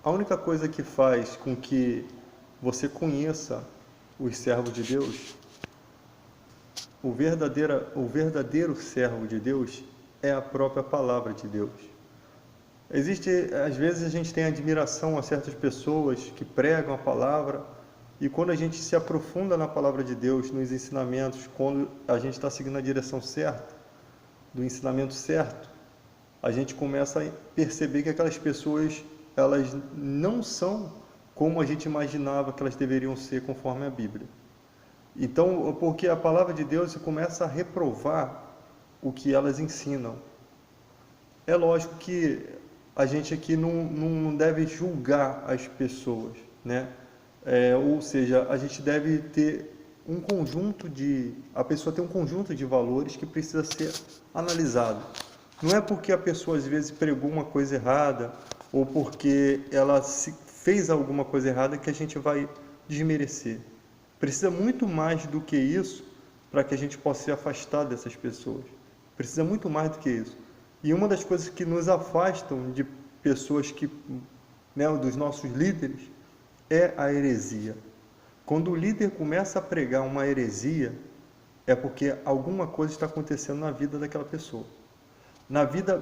A única coisa que faz com que você conheça os servos de Deus, o verdadeiro servo de Deus, é a própria palavra de Deus. Às vezes a gente tem admiração a certas pessoas que pregam a palavra, e quando a gente se aprofunda na palavra de Deus, nos ensinamentos, quando a gente está seguindo a direção certa, do ensinamento certo, a gente começa a perceber que aquelas pessoas, elas não são como a gente imaginava que elas deveriam ser conforme a Bíblia. Então, porque a palavra de Deus começa a reprovar o que elas ensinam. É lógico que a gente aqui não deve julgar as pessoas, né? Ou seja, a gente deve ter a pessoa tem um conjunto de valores que precisa ser analisado. Não é porque a pessoa às vezes pregou uma coisa errada, ou porque ela fez alguma coisa errada, que a gente vai desmerecer. Precisa muito mais do que isso para que a gente possa se afastar dessas pessoas. Precisa muito mais do que isso. E uma das coisas que nos afastam de pessoas dos nossos líderes, é a heresia. Quando o líder começa a pregar uma heresia, é porque alguma coisa está acontecendo na vida daquela pessoa. Na vida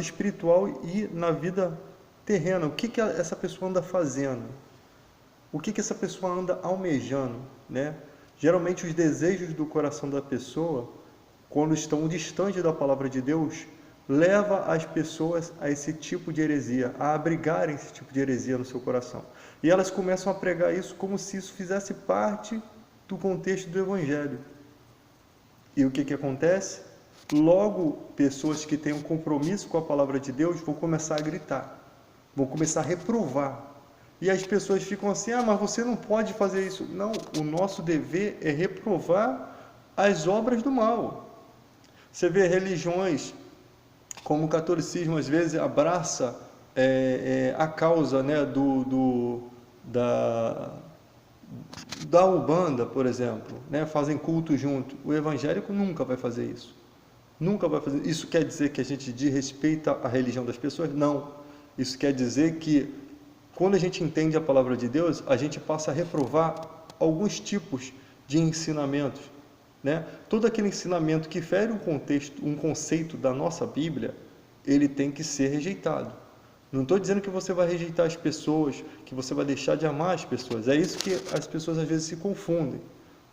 espiritual e na vida terrena. O que essa pessoa anda fazendo? O que essa pessoa anda almejando, né? Geralmente os desejos do coração da pessoa, quando estão distantes da palavra de Deus, leva as pessoas a esse tipo de heresia, a abrigarem esse tipo de heresia no seu coração. E elas começam a pregar isso como se isso fizesse parte do contexto do Evangelho. E o que acontece? Logo, pessoas que têm um compromisso com a palavra de Deus vão começar a gritar, vão começar a reprovar. E as pessoas ficam assim, mas você não pode fazer isso. Não, o nosso dever é reprovar as obras do mal. Você vê religiões como o catolicismo, às vezes, abraça a causa, né, da Umbanda, por exemplo, né, fazem culto junto. O evangélico nunca vai fazer isso. Nunca vai fazer. Isso quer dizer que a gente desrespeita a religião das pessoas? Não. Isso quer dizer que, quando a gente entende a palavra de Deus, a gente passa a reprovar alguns tipos de ensinamentos, né? Todo aquele ensinamento que fere um conceito da nossa Bíblia, ele tem que ser rejeitado. Não estou dizendo que você vai rejeitar as pessoas, que você vai deixar de amar as pessoas. É isso que as pessoas às vezes se confundem.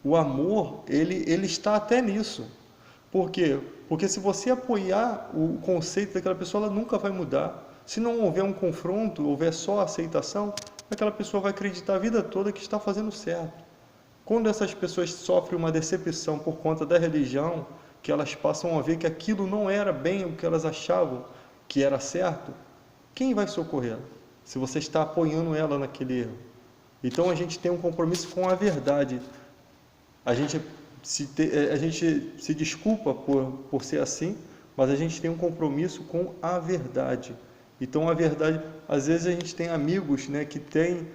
O amor, ele está até nisso. Por quê? Porque se você apoiar o conceito daquela pessoa, ela nunca vai mudar. Se não houver um confronto, houver só aceitação, aquela pessoa vai acreditar a vida toda que está fazendo certo. Quando essas pessoas sofrem uma decepção por conta da religião, que elas passam a ver que aquilo não era bem o que elas achavam que era certo, quem vai socorrê-la? Se você está apoiando ela naquele erro. Então a gente tem um compromisso com a verdade. A gente se desculpa por ser assim, mas a gente tem um compromisso com a verdade. Então a verdade, às vezes a gente tem amigos, né, que têm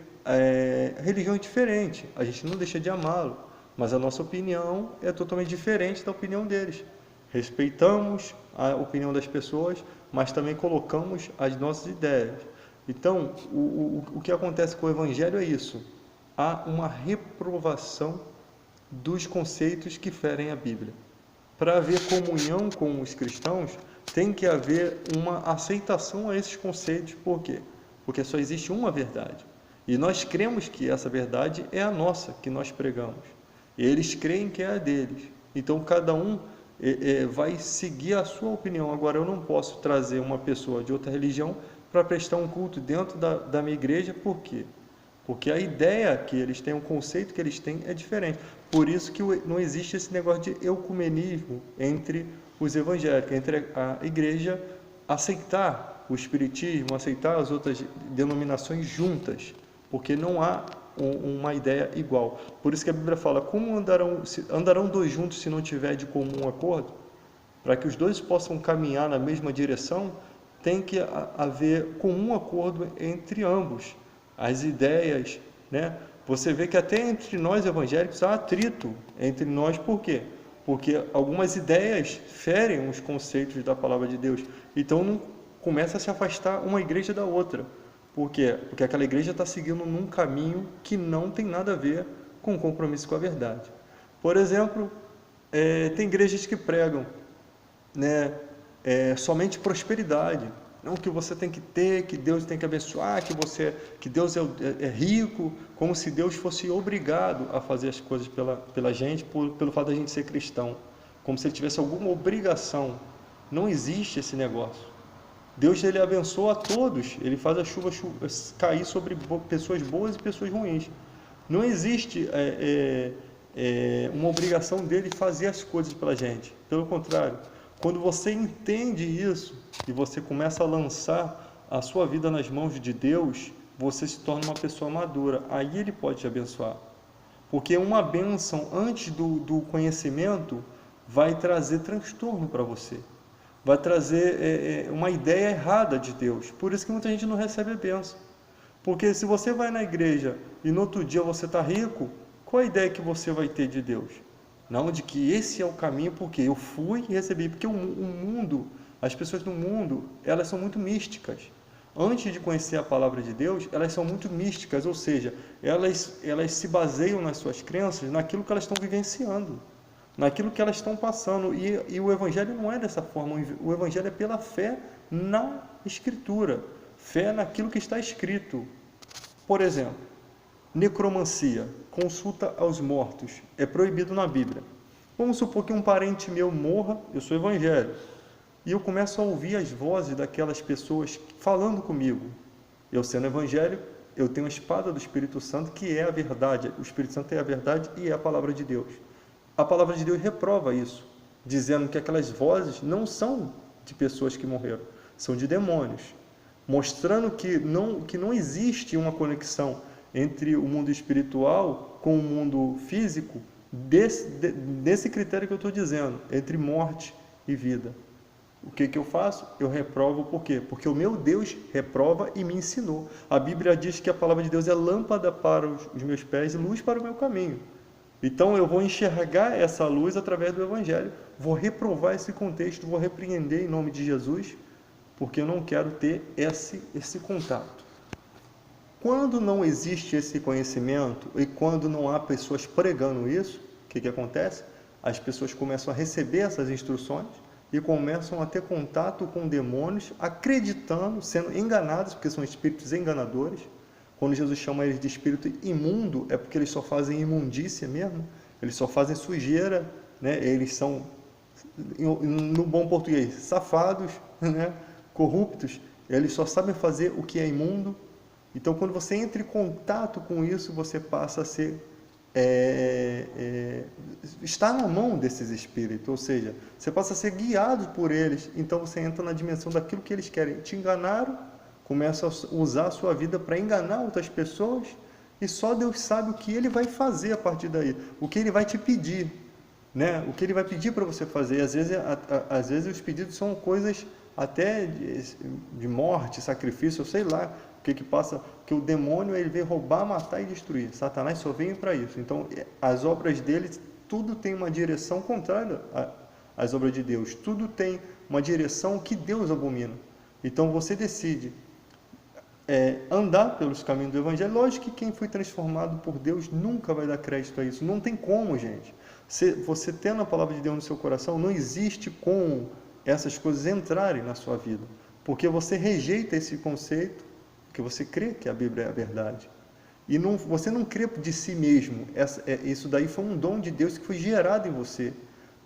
religião diferente, a gente não deixa de amá-lo, mas a nossa opinião é totalmente diferente da opinião deles. Respeitamos a opinião das pessoas, mas também colocamos as nossas ideias. Então, o que acontece com o Evangelho é isso. Há uma reprovação dos conceitos que ferem a Bíblia. Para haver comunhão com os cristãos, tem que haver uma aceitação a esses conceitos. Por quê? Porque só existe uma verdade. E nós cremos que essa verdade é a nossa, que nós pregamos. Eles creem que é a deles. Então, cada um vai seguir a sua opinião. Agora, eu não posso trazer uma pessoa de outra religião para prestar um culto dentro da minha igreja. Por quê? Porque a ideia que eles têm, o conceito que eles têm é diferente. Por isso que não existe esse negócio de ecumenismo entre os evangélicos, entre a igreja aceitar o espiritismo, aceitar as outras denominações juntas, porque não há uma ideia igual. Por isso que a Bíblia fala, como andarão dois juntos se não tiver de comum acordo? Para que os dois possam caminhar na mesma direção, tem que haver comum acordo entre ambos. As ideias, né? Você vê que até entre nós evangélicos há atrito entre nós, por quê? Porque algumas ideias ferem os conceitos da palavra de Deus. Então não começa a se afastar uma igreja da outra. Por quê? Porque aquela igreja está seguindo num caminho que não tem nada a ver com o compromisso com a verdade. Por exemplo, tem igrejas que pregam, né, somente prosperidade. Não, que você tem que ter, que Deus tem que abençoar, que Deus é rico, como se Deus fosse obrigado a fazer as coisas pela gente, pelo fato da gente ser cristão. Como se ele tivesse alguma obrigação. Não existe esse negócio. Deus, ele abençoa a todos, ele faz a chuva cair sobre pessoas boas e pessoas ruins. Não existe uma obrigação dele fazer as coisas pela gente. Pelo contrário, quando você entende isso e você começa a lançar a sua vida nas mãos de Deus, você se torna uma pessoa madura. Aí ele pode te abençoar. Porque uma bênção antes do conhecimento vai trazer transtorno para você. Vai trazer uma ideia errada de Deus. Por isso que muita gente não recebe a bênção. Porque se você vai na igreja e no outro dia você está rico, qual a ideia que você vai ter de Deus? Não, de que esse é o caminho, porque eu fui e recebi. Porque o mundo, as pessoas do mundo, elas são muito místicas. Antes de conhecer a palavra de Deus, elas são muito místicas, ou seja, elas se baseiam nas suas crenças, naquilo que elas estão vivenciando, naquilo que elas estão passando. E o Evangelho não é dessa forma. O Evangelho é pela fé na Escritura, fé naquilo que está escrito. Por exemplo, necromancia, consulta aos mortos, é proibido na Bíblia. Vamos supor que um parente meu morra, eu sou evangélico, e eu começo a ouvir as vozes daquelas pessoas falando comigo. Eu sendo evangélico, eu tenho a espada do Espírito Santo, que é a verdade. O Espírito Santo é a verdade e é a palavra de Deus. A palavra de Deus reprova isso, dizendo que aquelas vozes não são de pessoas que morreram, são de demônios, mostrando que não existe uma conexão entre o mundo espiritual com o mundo físico, desse critério que eu estou dizendo, entre morte e vida. O que eu faço? Eu reprovo. Por quê? Porque o meu Deus reprova e me ensinou. A Bíblia diz que a palavra de Deus é lâmpada para os meus pés e luz para o meu caminho. Então eu vou enxergar essa luz através do Evangelho, vou reprovar esse contexto, vou repreender em nome de Jesus, porque eu não quero ter esse contato. Quando não existe esse conhecimento e quando não há pessoas pregando isso, o que acontece? As pessoas começam a receber essas instruções e começam a ter contato com demônios, acreditando, sendo enganados, porque são espíritos enganadores. Quando Jesus chama eles de espírito imundo, é porque eles só fazem imundícia mesmo, eles só fazem sujeira, né? Eles são, no bom português, safados, né? Corruptos, eles só sabem fazer o que é imundo. Então, quando você entra em contato com isso, você passa a ser, está na mão desses espíritos, ou seja, você passa a ser guiado por eles. Então, você entra na dimensão daquilo que eles querem. Te enganaram, começa a usar a sua vida para enganar outras pessoas, e só Deus sabe o que Ele vai fazer a partir daí, o que Ele vai te pedir, né? O que Ele vai pedir para você fazer. Às vezes os pedidos são coisas até de morte, sacrifício, eu sei lá o que passa, que o demônio ele vem roubar, matar e destruir. Satanás só vem para isso. Então, as obras dele, tudo tem uma direção contrária às obras de Deus. Tudo tem uma direção que Deus abomina. Então, você decide andar pelos caminhos do Evangelho. Lógico que quem foi transformado por Deus nunca vai dar crédito a isso. Não tem como, gente. Você tendo a palavra de Deus no seu coração, não existe como essas coisas entrarem na sua vida. Porque você rejeita esse conceito, porque você crê que a Bíblia é a verdade. E você não crê de si mesmo. Isso daí foi um dom de Deus que foi gerado em você.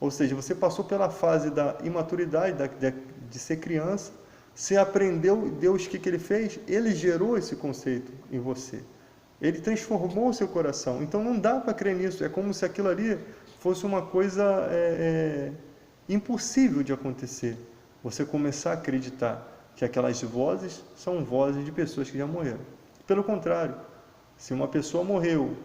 Ou seja, você passou pela fase da imaturidade, de ser criança, você aprendeu Deus, o que Ele fez? Ele gerou esse conceito em você. Ele transformou o seu coração. Então não dá para crer nisso. É como se aquilo ali fosse uma coisa impossível de acontecer. Você começar a acreditar que aquelas vozes são vozes de pessoas que já morreram. Pelo contrário, se uma pessoa morreu,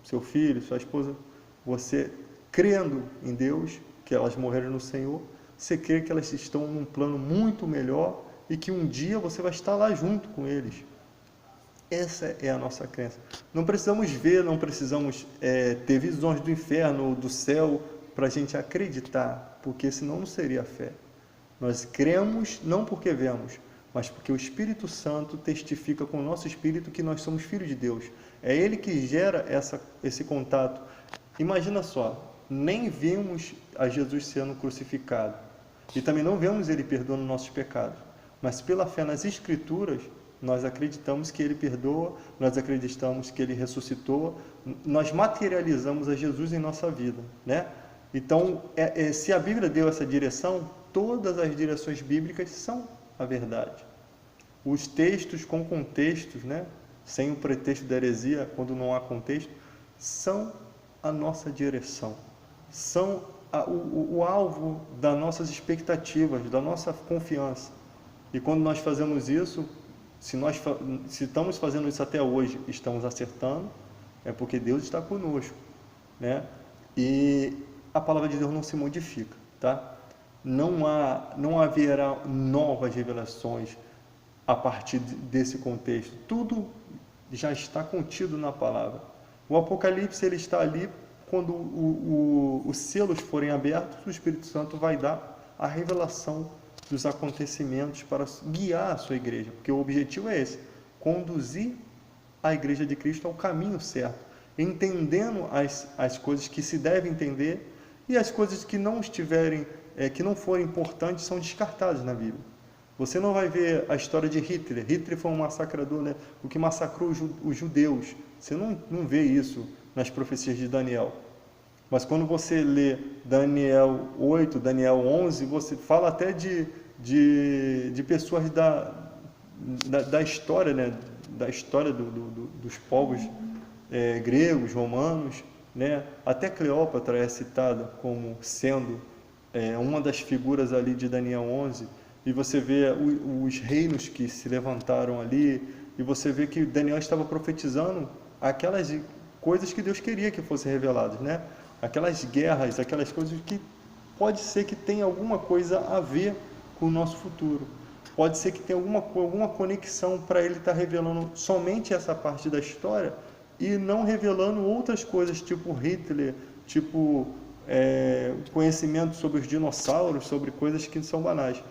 seu filho, sua esposa, você crendo em Deus, que elas morreram no Senhor, você crê que elas estão num plano muito melhor e que um dia você vai estar lá junto com eles. Essa é a nossa crença. Não precisamos ver, não precisamos ter visões do inferno ou do céu para a gente acreditar, porque senão não seria fé. Nós cremos não porque vemos, mas porque o Espírito Santo testifica com o nosso espírito que nós somos filhos de Deus. É Ele que gera esse contato. Imagina só, nem vimos a Jesus sendo crucificado e também não vemos Ele perdoando nossos pecados, mas pela fé nas Escrituras, nós acreditamos que Ele perdoa, nós acreditamos que Ele ressuscitou, nós materializamos a Jesus em nossa vida, né? Então, se a Bíblia deu essa direção, todas as direções bíblicas são a verdade. Os textos com contextos, né? Sem o pretexto da heresia, quando não há contexto, são a nossa direção, são o alvo das nossas expectativas, da nossa confiança. E quando nós fazemos isso, se estamos fazendo isso até hoje, estamos acertando, é porque Deus está conosco, né? E a palavra de Deus não se modifica, tá? Não haverá novas revelações a partir desse contexto. Tudo já está contido na palavra. O Apocalipse, ele está ali quando os selos forem abertos, o Espírito Santo vai dar a revelação dos acontecimentos para guiar a sua igreja, porque o objetivo é esse, conduzir a igreja de Cristo ao caminho certo, entendendo as coisas que se devem entender e as coisas que não forem importantes são descartadas na Bíblia. Você não vai ver a história de Hitler. Hitler foi um massacrador, né? O que massacrou os judeus. Você não vê isso nas profecias de Daniel. Mas quando você lê Daniel 8, Daniel 11, você fala até de pessoas da história, né? Da história dos povos gregos, romanos, né? Até Cleópatra é citada como sendo uma das figuras ali de Daniel 11, e você vê os reinos que se levantaram ali, e você vê que Daniel estava profetizando aquelas coisas que Deus queria que fossem reveladas, né? Aquelas guerras, aquelas coisas que pode ser que tenha alguma coisa a ver com o nosso futuro. Pode ser que tenha alguma conexão para ele estar revelando somente essa parte da história e não revelando outras coisas, tipo Hitler, tipo conhecimento sobre os dinossauros, sobre coisas que são banais.